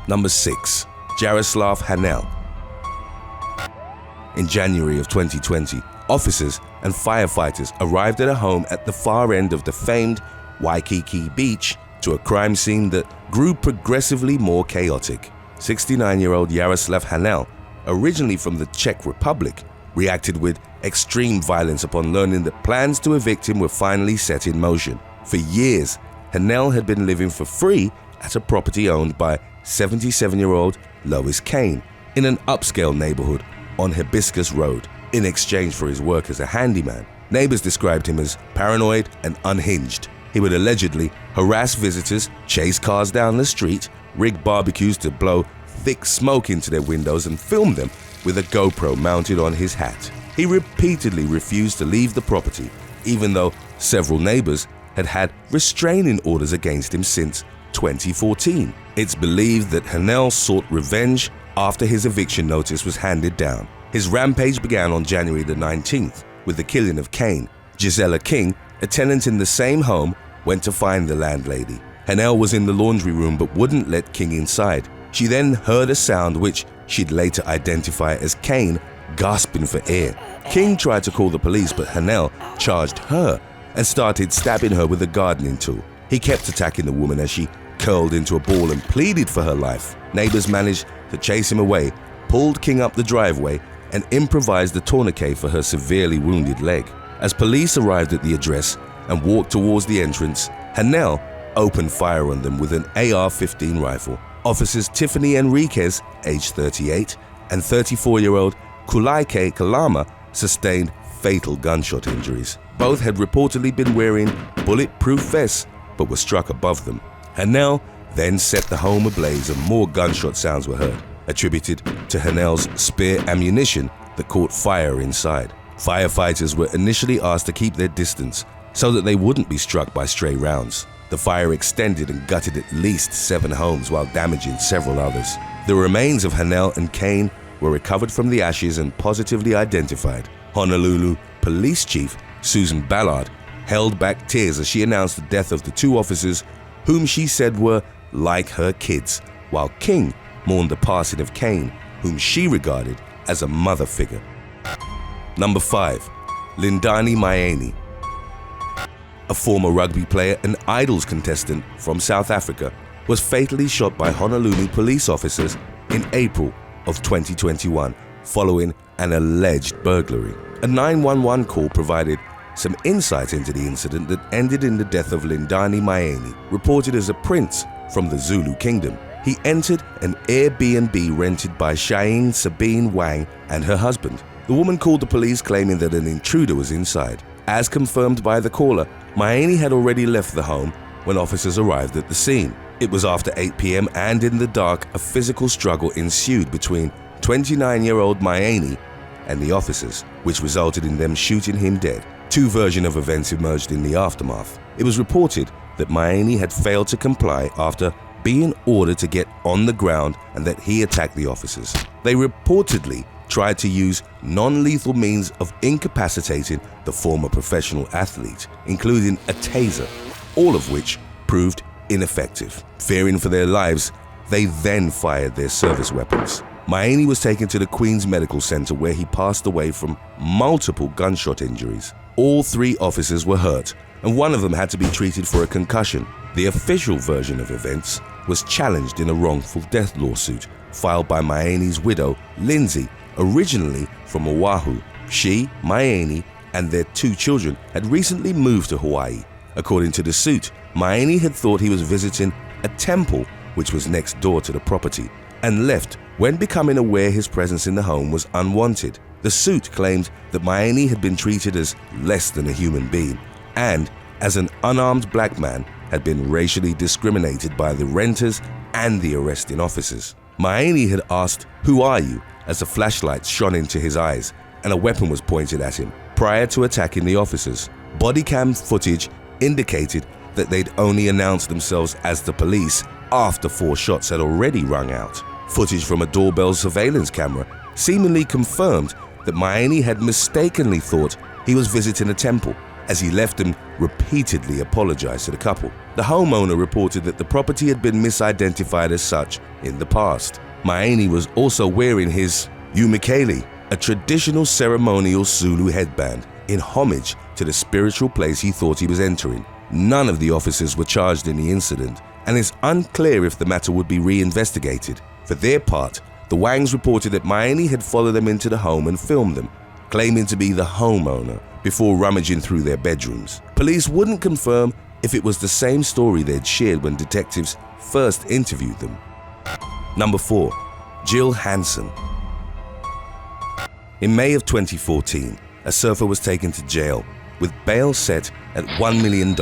Number 6. Jaroslav Hanel. In January of 2020, officers and firefighters arrived at a home at the far end of the famed Waikiki Beach to a crime scene that grew progressively more chaotic. 69-year-old Jaroslav Hanel, originally from the Czech Republic, reacted with extreme violence upon learning that plans to evict him were finally set in motion. For years, Hanel had been living for free at a property owned by 77-year-old Lois Kane in an upscale neighborhood on Hibiscus Road. In exchange for his work as a handyman, neighbors described him as paranoid and unhinged. He would allegedly harass visitors, chase cars down the street, rig barbecues to blow thick smoke into their windows, and film them with a GoPro mounted on his hat. He repeatedly refused to leave the property, even though several neighbors had had restraining orders against him since 2014. It's believed that Hanel sought revenge after his eviction notice was handed down. His rampage began on January the 19th with the killing of Kane. Gisela King, a tenant in the same home, went to find the landlady. Hanel was in the laundry room but wouldn't let King inside. She then heard a sound which she'd later identify as Kane gasping for air. King tried to call the police, but Hanel charged her and started stabbing her with a gardening tool. He kept attacking the woman as she curled into a ball and pleaded for her life. Neighbors managed to chase him away, pulled King up the driveway, and improvised a tourniquet for her severely wounded leg. As police arrived at the address and walked towards the entrance, Hanel opened fire on them with an AR-15 rifle. Officers Tiffany Enriquez, age 38, and 34-year-old Kulaike Kalama sustained fatal gunshot injuries. Both had reportedly been wearing bulletproof vests but were struck above them. Hanel then set the home ablaze and more gunshot sounds were heard, attributed to Hanel's spare ammunition that caught fire inside. Firefighters were initially asked to keep their distance so that they wouldn't be struck by stray rounds. The fire extended and gutted at least 7 homes while damaging several others. The remains of Hanel and Kane were recovered from the ashes and positively identified. Honolulu Police Chief Susan Ballard held back tears as she announced the death of the 2 officers whom she said were like her kids, while King mourned the passing of Kane, whom she regarded as a mother figure. Number 5. Lindani Maeni. A former rugby player and Idols contestant from South Africa was fatally shot by Honolulu police officers in April of 2021 following an alleged burglary. A 911 call provided some insight into the incident that ended in the death of Lindani Maeni, reported as a prince from the Zulu kingdom. He entered an Airbnb rented by Shain Sabine Wang and her husband. The woman called the police claiming that an intruder was inside. As confirmed by the caller, Maeni had already left the home when officers arrived at the scene. It was after 8 p.m. and in the dark, a physical struggle ensued between 29-year-old Maeni and the officers, which resulted in them shooting him dead. 2 versions of events emerged in the aftermath. It was reported that Maeni had failed to comply after being ordered to get on the ground and that he attacked the officers. They reportedly tried to use non-lethal means of incapacitating the former professional athlete, including a taser, all of which proved ineffective. Fearing for their lives, they then fired their service weapons. Maeni was taken to the Queen's Medical Center where he passed away from multiple gunshot injuries. All 3 officers were hurt, and one of them had to be treated for a concussion. The official version of events was challenged in a wrongful death lawsuit filed by Maeni's widow, Lindsay, originally from Oahu. She, Maeni, and their 2 children had recently moved to Hawaii. According to the suit, Maeni had thought he was visiting a temple which was next door to the property and left when becoming aware his presence in the home was unwanted. The suit claimed that Maeni had been treated as less than a human being and, as an unarmed black man, had been racially discriminated by the renters and the arresting officers. Maeni had asked, "Who are you?" as a flashlight shone into his eyes and a weapon was pointed at him prior to attacking the officers. Bodycam footage indicated that they'd only announced themselves as the police after 4 shots had already rung out. Footage from a doorbell surveillance camera seemingly confirmed that Maeni had mistakenly thought he was visiting a temple, as he left and repeatedly apologized to the couple. The homeowner reported that the property had been misidentified as such in the past. Maeni was also wearing his ukulele, a traditional ceremonial Zulu headband, in homage to the spiritual place he thought he was entering. None of the officers were charged in the incident, and it's unclear if the matter would be reinvestigated. For their part, the Wangs reported that Maeni had followed them into the home and filmed them, claiming to be the homeowner, before rummaging through their bedrooms. Police wouldn't confirm if it was the same story they'd shared when detectives first interviewed them. Number 4. Jill Hansen. In May of 2014, a surfer was taken to jail with bail set at $1 million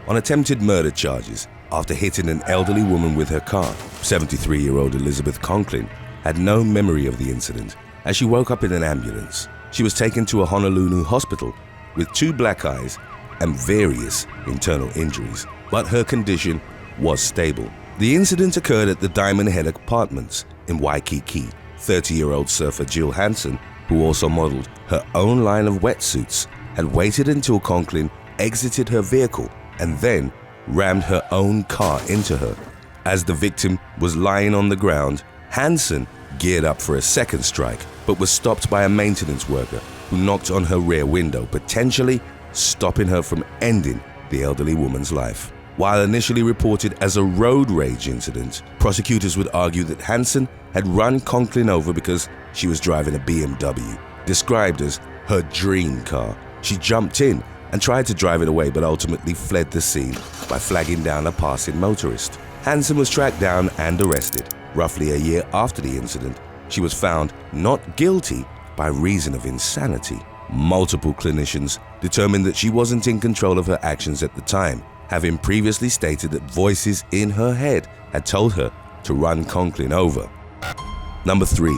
on attempted murder charges after hitting an elderly woman with her car. 73-year-old Elizabeth Conklin had no memory of the incident as she woke up in an ambulance. She was taken to a Honolulu hospital with 2 black eyes and various internal injuries, but her condition was stable. The incident occurred at the Diamond Head Apartments in Waikiki. 30-year-old surfer Jill Hansen, who also modeled her own line of wetsuits, had waited until Conklin exited her vehicle and then rammed her own car into her. As the victim was lying on the ground, Hansen geared up for a second strike, but was stopped by a maintenance worker who knocked on her rear window, potentially stopping her from ending the elderly woman's life. While initially reported as a road rage incident, prosecutors would argue that Hansen had run Conklin over because she was driving a BMW, described as her dream car. She jumped in and tried to drive it away, but ultimately fled the scene by flagging down a passing motorist. Hansen was tracked down and arrested. Roughly a year after the incident, she was found not guilty by reason of insanity. Multiple clinicians determined that she wasn't in control of her actions at the time, having previously stated that voices in her head had told her to run Conklin over. Number 3.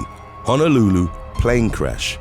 Honolulu plane crash.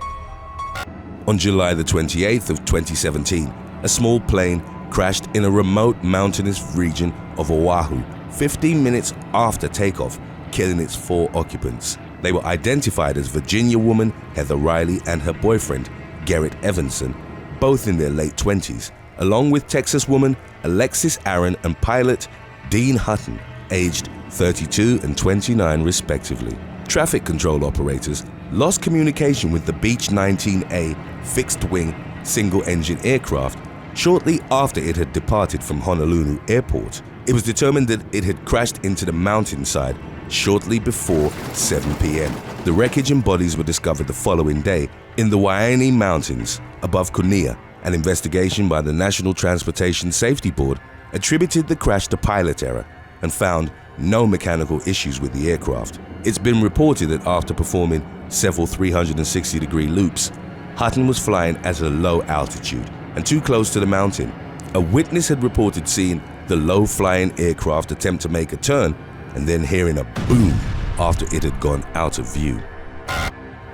On July the 28th of 2017, a small plane crashed in a remote mountainous region of Oahu 15 minutes after takeoff, killing its 4 occupants. They were identified as Virginia woman Heather Riley and her boyfriend Garrett Evanson, both in their late 20s, along with Texas woman Alexis Aaron and pilot Dean Hutton, aged 32 and 29 respectively. Traffic control operators lost communication with the Beech 19A fixed-wing single-engine aircraft shortly after it had departed from Honolulu Airport. It was determined that it had crashed into the mountainside shortly before 7 p.m. The wreckage and bodies were discovered the following day in the Waianae Mountains above Kunia. An investigation by the National Transportation Safety Board attributed the crash to pilot error and found no mechanical issues with the aircraft. It's been reported that after performing several 360-degree loops, Hutton was flying at a low altitude and too close to the mountain. A witness had reported seeing the low-flying aircraft attempt to make a turn and then hearing a boom after it had gone out of view.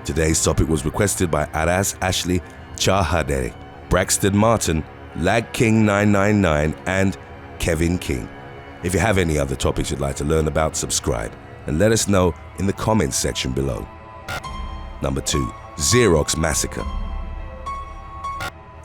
Today's topic was requested by Aras Ashley Chahade, Braxton Martin, Lag King 999, and Kevin King. If you have any other topics you'd like to learn about, subscribe and let us know in the comments section below. Number 2. Xerox Massacre.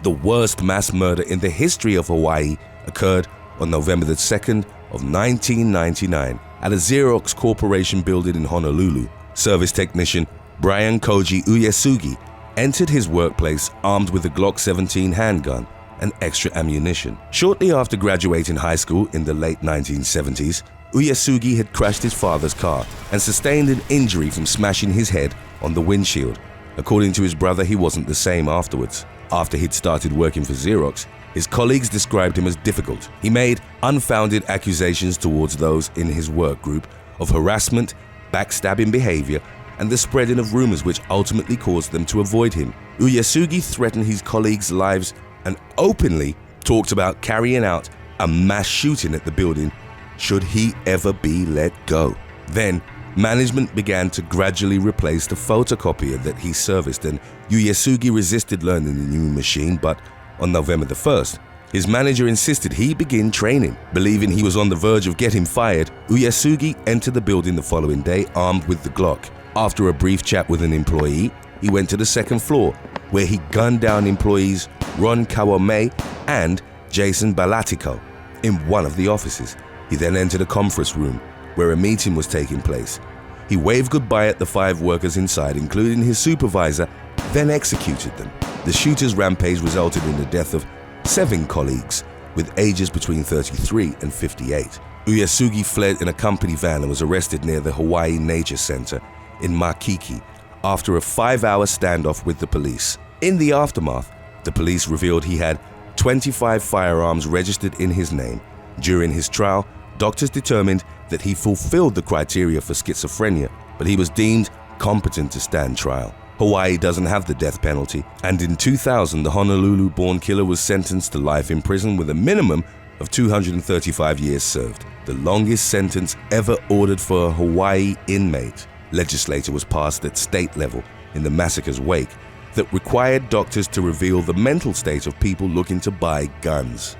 The worst mass murder in the history of Hawaii occurred on November the 2nd of 1999 at a Xerox Corporation building in Honolulu. Service technician Brian Koji Uyesugi entered his workplace armed with a Glock 17 handgun and extra ammunition. Shortly after graduating high school in the late 1970s, Uyesugi had crashed his father's car and sustained an injury from smashing his head on the windshield. According to his brother, he wasn't the same afterwards. After he'd started working for Xerox, his colleagues described him as difficult. He made unfounded accusations towards those in his work group of harassment, backstabbing behavior, and the spreading of rumors which ultimately caused them to avoid him. Uyesugi threatened his colleagues' lives and openly talked about carrying out a mass shooting at the building should he ever be let go. Then, management began to gradually replace the photocopier that he serviced, and Uyesugi resisted learning the new machine, but on November the 1st, his manager insisted he begin training. Believing he was on the verge of getting fired, Uyesugi entered the building the following day armed with the Glock. After a brief chat with an employee, he went to the second floor, where he gunned down employees Ron Kawame and Jason Balatico in one of the offices. He then entered a conference room where a meeting was taking place. He waved goodbye at the 5 workers inside, including his supervisor, then executed them. The shooter's rampage resulted in the death of 7 colleagues, with ages between 33 and 58. Uyasugi fled in a company van and was arrested near the Hawaii Nature Center in Makiki after a 5-hour standoff with the police. In the aftermath, the police revealed he had 25 firearms registered in his name. During his trial, doctors determined that he fulfilled the criteria for schizophrenia, but he was deemed competent to stand trial. Hawaii doesn't have the death penalty, and in 2000, the Honolulu-born killer was sentenced to life in prison with a minimum of 235 years served, the longest sentence ever ordered for a Hawaii inmate. Legislation was passed at state level in the massacre's wake that required doctors to reveal the mental state of people looking to buy guns.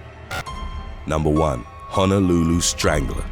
Number 1. Honolulu Strangler.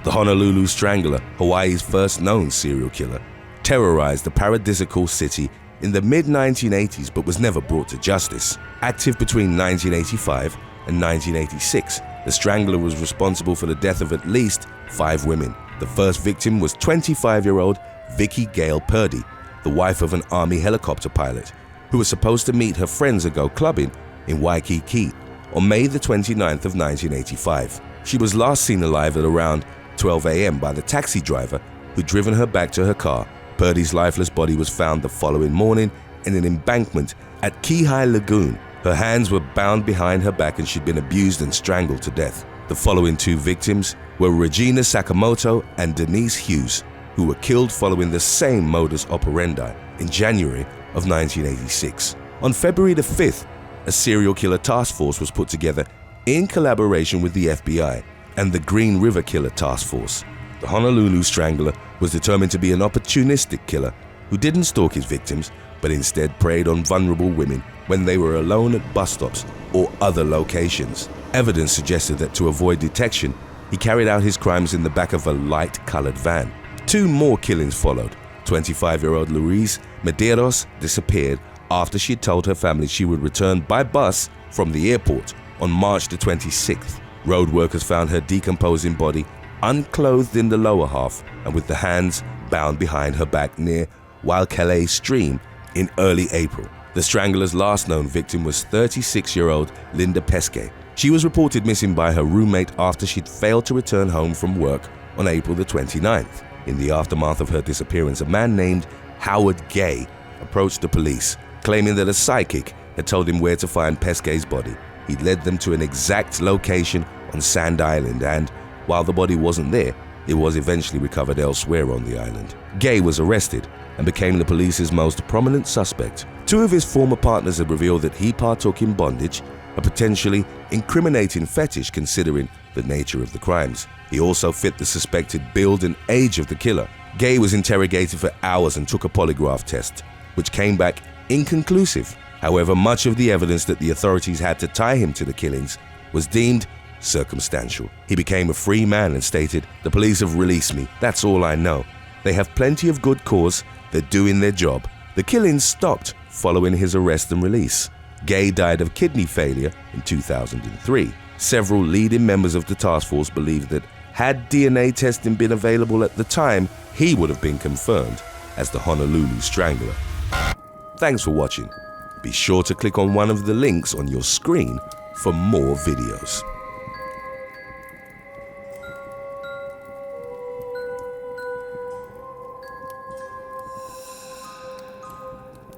The Honolulu Strangler, Hawaii's first known serial killer, terrorized the paradisiacal city in the mid-1980s but was never brought to justice. Active between 1985 and 1986, the Strangler was responsible for the death of at least 5 women. The first victim was 25-year-old Vicky Gale Purdy, the wife of an Army helicopter pilot, who was supposed to meet her friends and go clubbing in Waikiki on May the 29th of 1985. She was last seen alive at around 12 a.m. by the taxi driver who'd driven her back to her car. Purdy's lifeless body was found the following morning in an embankment at Kihei Lagoon. Her hands were bound behind her back and she'd been abused and strangled to death. The following 2 victims were Regina Sakamoto and Denise Hughes, who were killed following the same modus operandi in January of 1986. On February the 5th, a serial killer task force was put together in collaboration with the FBI and the Green River Killer Task Force. The Honolulu Strangler was determined to be an opportunistic killer who didn't stalk his victims, but instead preyed on vulnerable women when they were alone at bus stops or other locations. Evidence suggested that to avoid detection, he carried out his crimes in the back of a light-colored van. 2 more killings followed. 25-year-old Louise Medeiros disappeared after she told her family she would return by bus from the airport on March the 26th. Road workers found her decomposing body unclothed in the lower half and with the hands bound behind her back near Waikele Stream in early April. The Strangler's last known victim was 36-year-old Linda Pesce. She was reported missing by her roommate after she'd failed to return home from work on April the 29th. In the aftermath of her disappearance, a man named Howard Gay approached the police, claiming that a psychic had told him where to find Pesce's body. He led them to an exact location on Sand Island and, while the body wasn't there, it was eventually recovered elsewhere on the island. Gay was arrested and became the police's most prominent suspect. 2 of his former partners had revealed that he partook in bondage, a potentially incriminating fetish considering the nature of the crimes. He also fit the suspected build and age of the killer. Gay was interrogated for hours and took a polygraph test, which came back inconclusive. However, much of the evidence that the authorities had to tie him to the killings was deemed circumstantial. He became a free man and stated, "The police have released me. That's all I know. They have plenty of good cause. They're doing their job." The killings stopped following his arrest and release. Gay died of kidney failure in 2003. Several leading members of the task force believed that had DNA testing been available at the time, he would have been confirmed as the Honolulu Strangler. Thanks for watching. Be sure to click on one of the links on your screen for more videos.